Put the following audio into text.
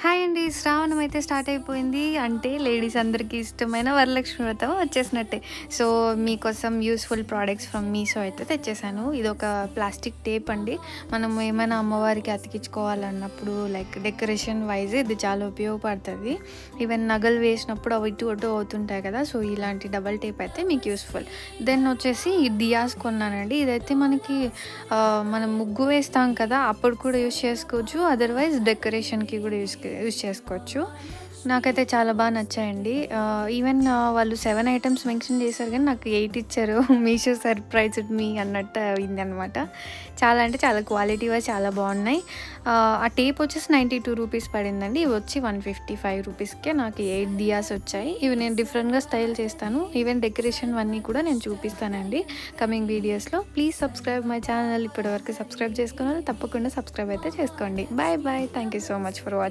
Hi అండి. శ్రావణం అయితే స్టార్ట్ అయిపోయింది. అంటే లేడీస్ అందరికీ ఇష్టమైన వరలక్ష్మి వ్రతం వచ్చేసినట్టే. సో, మీకోసం యూజ్‌ఫుల్ ప్రొడక్ట్స్ ఫ్రమ్ మీషో అయితే తెచ్చేసాను. ఇదొక ప్లాస్టిక్ టేప్ అండి. మనం ఏమైనా అమ్మవారికి అతికించుకోవాలన్నప్పుడు లైక్ డెకరేషన్ వైజ్ ఇది చాలా ఉపయోగపడుతది. ఈవెన్ నగలు వేసినప్పుడు అవి ఇటు అటు అవుతుంటాయి కదా! సో, ఇలాంటి డబల్ టేప్ అయితే మీకు యూజ్‌ఫుల్. దెన్ వచ్చేసి డియాస్ కొన్నానండి. ఇదైతే మనకి మనం ముగ్గు వేస్తాం కదా! అప్పుడు కూడా యూజ్ చేసుకోవచ్చు. అదర్‌వైజ్ డెకరేషన్‌కి కూడా యూజ్ చేసుకోవచ్చు. నాకైతే చాలా నచ్చాయండి. ఈవెన్ వాళ్ళు 7 ఐటెమ్స్ మెన్షన్ చేశారు గానీ నాకు 8 ఇచ్చారు. మీషో సర్ప్రైజ్డ్ మీ అన్నట్టు అయిందనమాట. చాలా అంటే చాలా క్వాలిటీ వైజ్ చాలా బాగున్నాయి. ఆ టేప్ వచ్చేసి ₹92 పడిందండి. ఇవి వచ్చి ₹155కే నాకు 8 దియాస్ వచ్చాయి. ఇవి నేను డిఫరెంట్‌గా స్టైల్ చేస్తాను. ఈవెన్ డెకరేషన్ అన్నీ కూడా నేను చూపిస్తానండి కమింగ్ వీడియోస్‌లో. Please subscribe my channel. ఇప్పటివరకు సబ్స్క్రైబ్ చేసుకున్న వాళ్ళు తప్పకుండా సబ్స్క్రైబ్ అయితే చేసుకోండి. Bye bye. Thank you so much for watching.